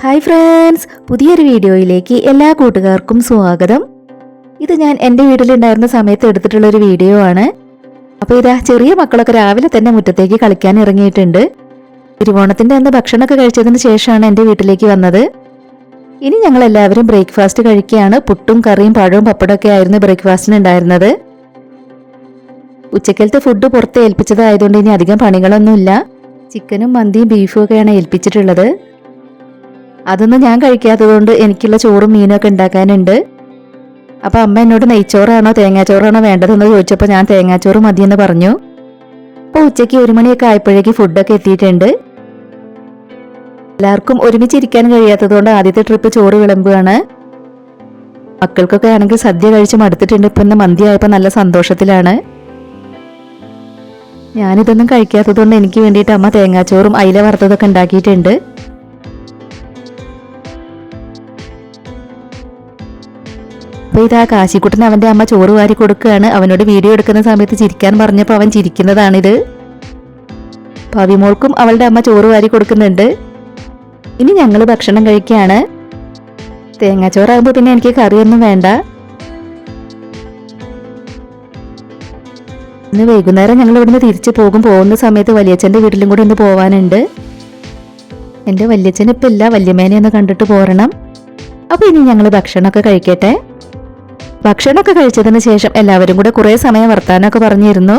Hi friends, പുതിയൊരു വീഡിയോയിലേക്ക് എല്ലാ കൂട്ടുകാർക്കും സ്വാഗതം. ഇത് ഞാൻ എൻ്റെ വീട്ടിലുണ്ടായിരുന്ന സമയത്ത് എടുത്തിട്ടുള്ള ഒരു വീഡിയോ ആണ്. അപ്പോൾ ഇതാ ചെറിയ മക്കളൊക്കെ രാവിലെ തന്നെ മുറ്റത്തേക്ക് കളിക്കാൻ ഇറങ്ങിയിട്ടുണ്ട്. തിരുവോണത്തിൻ്റെ അന്ന് ഭക്ഷണമൊക്കെ കഴിച്ചതിന് ശേഷമാണ് എൻ്റെ വീട്ടിലേക്ക് വന്നത്. ഇനി ഞങ്ങൾ എല്ലാവരും ബ്രേക്ക്ഫാസ്റ്റ് കഴിക്കുകയാണ്. പുട്ടും കറിയും പഴവും പപ്പടമൊക്കെ ആയിരുന്നു ബ്രേക്ക്ഫാസ്റ്റിന് ഉണ്ടായിരുന്നത്. ഉച്ചക്കലത്തെ ഫുഡ് പുറത്ത് ഏൽപ്പിച്ചതായതുകൊണ്ട് ഇനി അധികം പണികളൊന്നുമില്ല. ചിക്കനും മന്തിയും ബീഫും ഒക്കെയാണ് ഏൽപ്പിച്ചിട്ടുള്ളത്. അതൊന്നും ഞാൻ കഴിക്കാത്തതുകൊണ്ട് എനിക്കുള്ള ചോറും മീനും ഒക്കെ ഉണ്ടാക്കാനുണ്ട്. അപ്പോൾ അമ്മ എന്നോട് നെയ്ച്ചോറാണോ തേങ്ങാച്ചോറാണോ വേണ്ടതെന്ന് ചോദിച്ചപ്പോൾ ഞാൻ തേങ്ങാച്ചോറ് മതിയെന്ന് പറഞ്ഞു. അപ്പോൾ ഉച്ചയ്ക്ക് 1 മണിയൊക്കെ ആയപ്പോഴേക്ക് ഫുഡൊക്കെ എത്തിയിട്ടുണ്ട്. എല്ലാവർക്കും ഒരുമിച്ചിരിക്കാൻ കഴിയാത്തതുകൊണ്ട് ആദ്യത്തെ ട്രിപ്പ് ചോറ് വിളമ്പുകയാണ്. മക്കൾക്കൊക്കെ ആണെങ്കിൽ സദ്യ കഴിച്ച് മടുത്തിട്ടുണ്ട്. ഇപ്പം ഇന്ന് മന്തി ആയപ്പോൾ നല്ല സന്തോഷത്തിലാണ്. ഞാനിതൊന്നും കഴിക്കാത്തതുകൊണ്ട് എനിക്ക് വേണ്ടിയിട്ട് അമ്മ തേങ്ങാച്ചോറും അയില വറുത്തതൊക്കെ ഉണ്ടാക്കിയിട്ടുണ്ട്. അപ്പോൾ ഇതാ കാശിക്കുട്ടന് അവൻ്റെ അമ്മ ചോറ് വാരി കൊടുക്കുകയാണ്. അവനോട് വീഡിയോ എടുക്കുന്ന സമയത്ത് ചിരിക്കാൻ പറഞ്ഞപ്പോൾ അവൻ ചിരിക്കുന്നതാണിത്. പവിമോൾക്കും അവളുടെ അമ്മ ചോറ് വാരി കൊടുക്കുന്നുണ്ട്. ഇനി ഞങ്ങൾ ഭക്ഷണം കഴിക്കുകയാണ്. തേങ്ങാച്ചോറാകുമ്പോൾ പിന്നെ എനിക്ക് കറിയൊന്നും വേണ്ട. ഇന്ന് വൈകുന്നേരം ഞങ്ങൾ ഇവിടുന്ന് തിരിച്ചു പോകുന്ന സമയത്ത് വലിയച്ഛൻ്റെ വീട്ടിലും കൂടെ ഒന്ന് പോകാനുണ്ട്. എൻ്റെ വലിയച്ഛൻ ഇപ്പം ഇല്ല, വല്യമ്മേനെ ഒന്ന് കണ്ടിട്ട് പോരണം. അപ്പോൾ ഇനി ഞങ്ങൾ ഭക്ഷണമൊക്കെ കഴിക്കട്ടെ. ഭക്ഷണമൊക്കെ കഴിച്ചതിന് ശേഷം എല്ലാവരും കൂടെ കുറേ സമയം വർത്താനമൊക്കെ പറഞ്ഞിരുന്നു.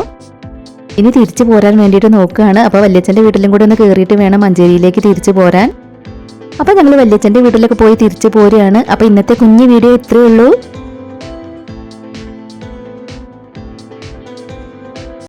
ഇനി തിരിച്ചു പോരാൻ വേണ്ടിയിട്ട് നോക്കുകയാണ്. അപ്പോൾ വല്യച്ഛൻ്റെ വീട്ടിലും കൂടെ ഒന്ന് കയറിയിട്ട് വേണം മഞ്ചേരിയിലേക്ക് തിരിച്ചു പോരാൻ. അപ്പോൾ ഞങ്ങൾ വല്യച്ഛൻ്റെ വീട്ടിലൊക്കെ പോയി തിരിച്ചു പോരുകയാണ്. അപ്പോൾ ഇന്നത്തെ കുഞ്ഞു വീഡിയോ ഇത്രയേ ഉള്ളൂ.